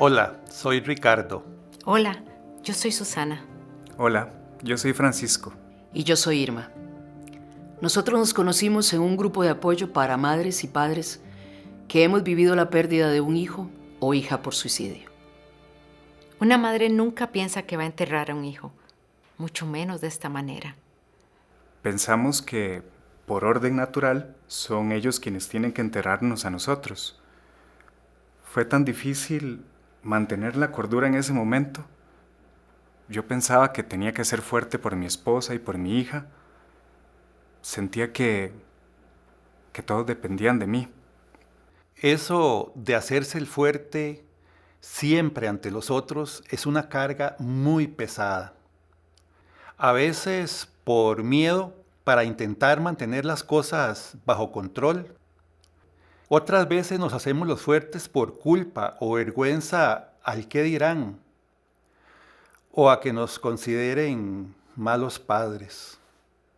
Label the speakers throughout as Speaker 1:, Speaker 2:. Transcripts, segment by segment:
Speaker 1: Hola, soy Ricardo.
Speaker 2: Hola, yo soy Susana.
Speaker 3: Hola, yo soy Francisco.
Speaker 4: Y yo soy Irma. Nosotros nos conocimos en un grupo de apoyo para madres y padres que hemos vivido la pérdida de un hijo o hija por suicidio.
Speaker 2: Una madre nunca piensa que va a enterrar a un hijo, mucho menos de esta manera.
Speaker 3: Pensamos que, por orden natural, son ellos quienes tienen que enterrarnos a nosotros. Fue tan difícil mantener la cordura en ese momento. Yo pensaba que tenía que ser fuerte por mi esposa y por mi hija. Sentía que todos dependían de mí.
Speaker 1: Eso de hacerse el fuerte siempre ante los otros es una carga muy pesada. A veces por miedo para intentar mantener las cosas bajo control. Otras veces nos hacemos los fuertes por culpa o vergüenza al qué dirán o a que nos consideren malos padres.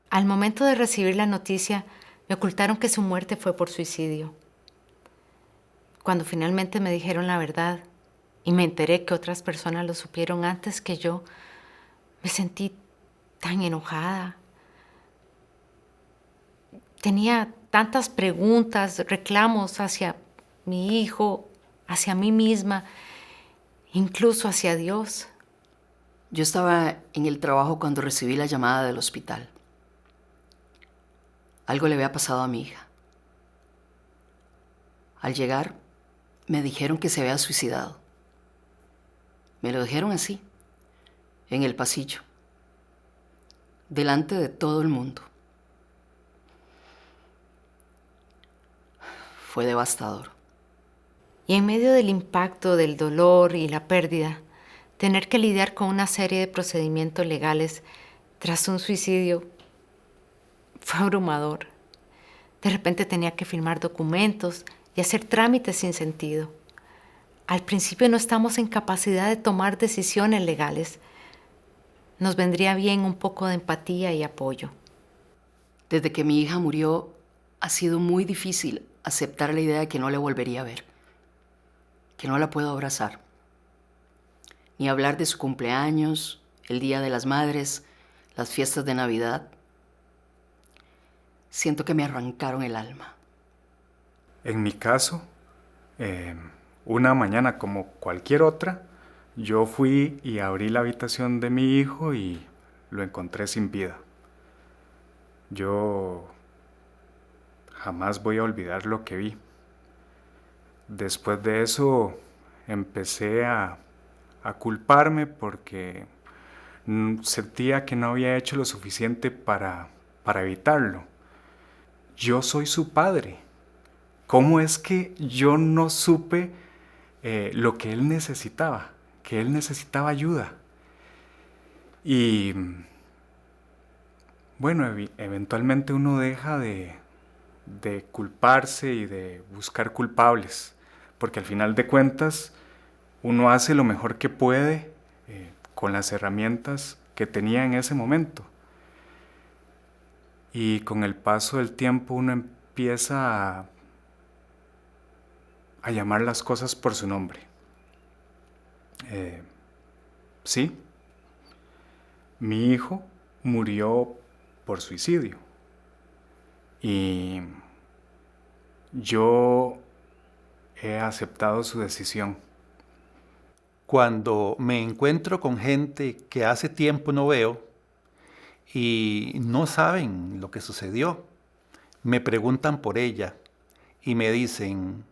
Speaker 2: Al momento de recibir la noticia, me ocultaron que su muerte fue por suicidio. Cuando finalmente me dijeron la verdad y me enteré que otras personas lo supieron antes que yo, me sentí tan enojada. Tenía tantas preguntas, reclamos hacia mi hijo, hacia mí misma, incluso hacia Dios.
Speaker 4: Yo estaba en el trabajo cuando recibí la llamada del hospital. Algo le había pasado a mi hija. Al llegar, me dijeron que se había suicidado. Me lo dijeron así, en el pasillo, delante de todo el mundo. Fue devastador.
Speaker 2: Y en medio del impacto, del dolor y la pérdida, tener que lidiar con una serie de procedimientos legales tras un suicidio fue abrumador. De repente tenía que firmar documentos y hacer trámites sin sentido. Al principio no estamos en capacidad de tomar decisiones legales. Nos vendría bien un poco de empatía y apoyo.
Speaker 4: Desde que mi hija murió, ha sido muy difícil aceptar la idea de que no la volvería a ver, que no la puedo abrazar, ni hablar de su cumpleaños, el Día de las Madres, las fiestas de Navidad. Siento que me arrancaron el alma.
Speaker 3: En mi caso, una mañana como cualquier otra, yo fui y abrí la habitación de mi hijo y lo encontré sin vida. Yo jamás voy a olvidar lo que vi. Después de eso empecé a culparme porque sentía que no había hecho lo suficiente para evitarlo. Yo soy su padre. ¿Cómo es que yo no supe lo que él necesitaba? Que él necesitaba ayuda. Y bueno, eventualmente uno deja de culparse y de buscar culpables, porque al final de cuentas uno hace lo mejor que puede con las herramientas que tenía en ese momento. Y con el paso del tiempo uno empieza a llamar las cosas por su nombre. Sí, mi hijo murió por suicidio. Y yo he aceptado su decisión.
Speaker 1: Cuando me encuentro con gente que hace tiempo no veo y no saben lo que sucedió, me preguntan por ella y me dicen,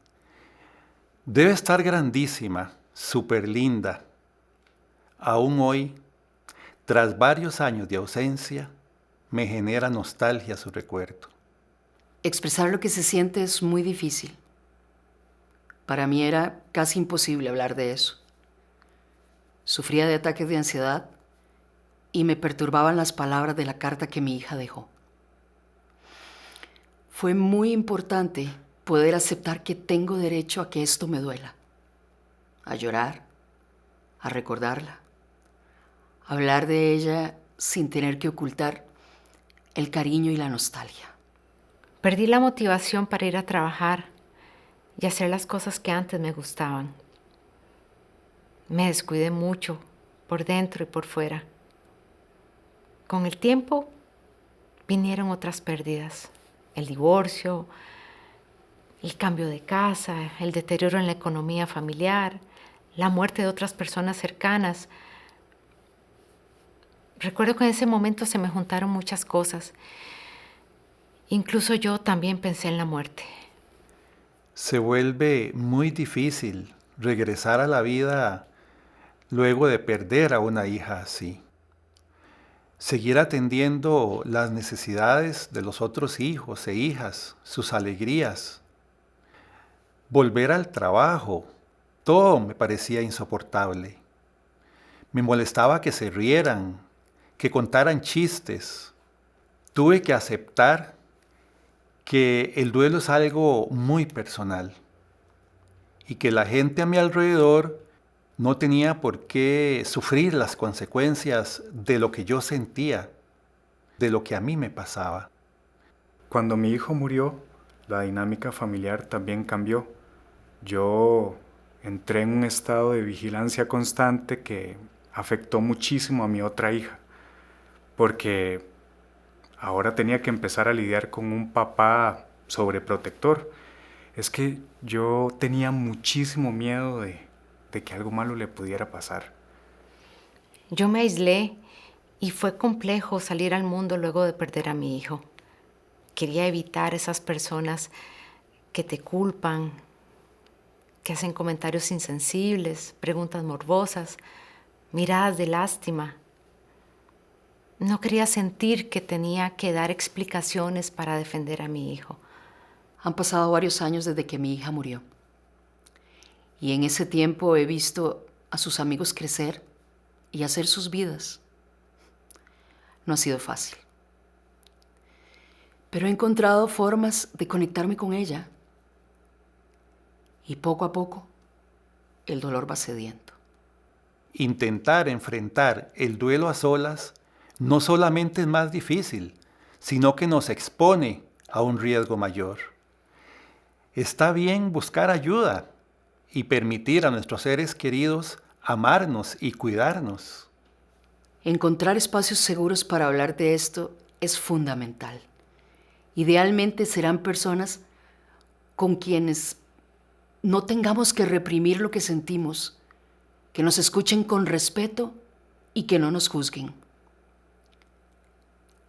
Speaker 1: debe estar grandísima, súper linda. Aún hoy, tras varios años de ausencia, me genera nostalgia su recuerdo.
Speaker 4: Expresar lo que se siente es muy difícil. Para mí era casi imposible hablar de eso. Sufría de ataques de ansiedad y me perturbaban las palabras de la carta que mi hija dejó. Fue muy importante poder aceptar que tengo derecho a que esto me duela, a llorar, a recordarla, a hablar de ella sin tener que ocultar el cariño y la nostalgia.
Speaker 2: Perdí la motivación para ir a trabajar y hacer las cosas que antes me gustaban. Me descuidé mucho, por dentro y por fuera. Con el tiempo vinieron otras pérdidas, el divorcio, el cambio de casa, el deterioro en la economía familiar, la muerte de otras personas cercanas. Recuerdo que en ese momento se me juntaron muchas cosas. Incluso yo también pensé en la muerte.
Speaker 1: Se vuelve muy difícil regresar a la vida luego de perder a una hija así. Seguir atendiendo las necesidades de los otros hijos e hijas, sus alegrías. Volver al trabajo, todo me parecía insoportable. Me molestaba que se rieran, que contaran chistes. Tuve que aceptar que el duelo es algo muy personal y que la gente a mi alrededor no tenía por qué sufrir las consecuencias de lo que yo sentía, de lo que a mí me pasaba.
Speaker 3: Cuando mi hijo murió, la dinámica familiar también cambió. Yo entré en un estado de vigilancia constante que afectó muchísimo a mi otra hija, porque ahora tenía que empezar a lidiar con un papá sobreprotector. Es que yo tenía muchísimo miedo de que algo malo le pudiera pasar.
Speaker 2: Yo me aislé y fue complejo salir al mundo luego de perder a mi hijo. Quería evitar esas personas que te culpan, que hacen comentarios insensibles, preguntas morbosas, miradas de lástima. No quería sentir que tenía que dar explicaciones para defender a mi hijo.
Speaker 4: Han pasado varios años desde que mi hija murió. Y en ese tiempo he visto a sus amigos crecer y hacer sus vidas. No ha sido fácil. Pero he encontrado formas de conectarme con ella. Y poco a poco, el dolor va cediendo.
Speaker 1: Intentar enfrentar el duelo a solas no solamente es más difícil, sino que nos expone a un riesgo mayor. Está bien buscar ayuda y permitir a nuestros seres queridos amarnos y cuidarnos.
Speaker 4: Encontrar espacios seguros para hablar de esto es fundamental. Idealmente serán personas con quienes no tengamos que reprimir lo que sentimos, que nos escuchen con respeto y que no nos juzguen.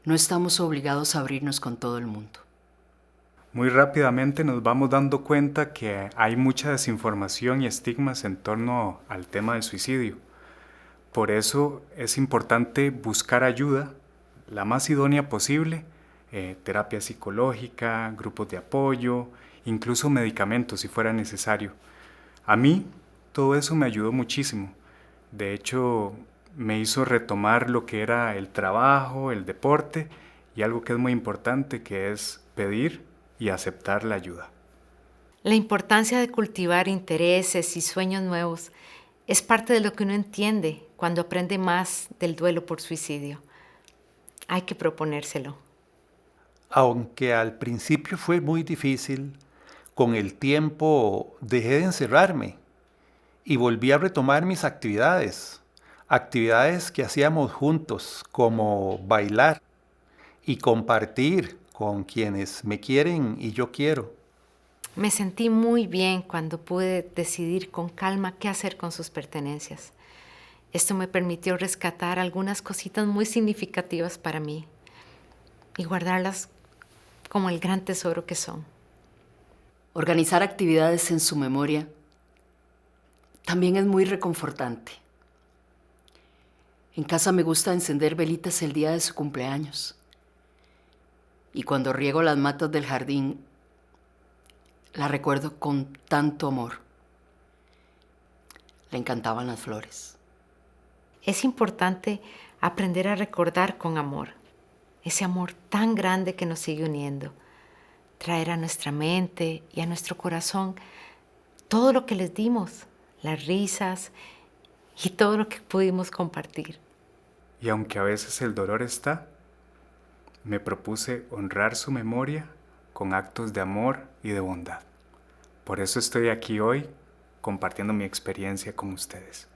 Speaker 4: No estamos obligados a abrirnos con todo el mundo.
Speaker 3: Muy rápidamente nos vamos dando cuenta que hay mucha desinformación y estigmas en torno al tema del suicidio. Por eso es importante buscar ayuda, la más idónea posible, terapia psicológica, grupos de apoyo, incluso medicamentos si fuera necesario. A mí todo eso me ayudó muchísimo. De hecho, me hizo retomar lo que era el trabajo, el deporte y algo que es muy importante, que es pedir y aceptar la ayuda.
Speaker 2: La importancia de cultivar intereses y sueños nuevos es parte de lo que uno entiende cuando aprende más del duelo por suicidio. Hay que proponérselo.
Speaker 1: Aunque al principio fue muy difícil, con el tiempo dejé de encerrarme y volví a retomar mis actividades que hacíamos juntos, como bailar y compartir con quienes me quieren y yo quiero.
Speaker 2: Me sentí muy bien cuando pude decidir con calma qué hacer con sus pertenencias. Esto me permitió rescatar algunas cositas muy significativas para mí y guardarlas como el gran tesoro que son.
Speaker 4: Organizar actividades en su memoria también es muy reconfortante. En casa me gusta encender velitas el día de su cumpleaños. Y cuando riego las matas del jardín, la recuerdo con tanto amor. Le encantaban las flores.
Speaker 2: Es importante aprender a recordar con amor, ese amor tan grande que nos sigue uniendo. Traer a nuestra mente y a nuestro corazón todo lo que les dimos, las risas y todo lo que pudimos compartir.
Speaker 3: Y aunque a veces el dolor está, me propuse honrar su memoria con actos de amor y de bondad. Por eso estoy aquí hoy compartiendo mi experiencia con ustedes.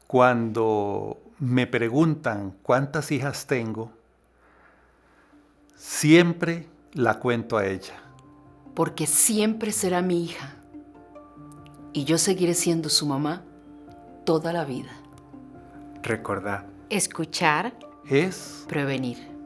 Speaker 1: Cuando me preguntan cuántas hijas tengo, siempre la cuento a ella.
Speaker 4: Porque siempre será mi hija. Y yo seguiré siendo su mamá toda la vida.
Speaker 3: Recordá,
Speaker 2: Escuchar
Speaker 1: Es
Speaker 4: Prevenir.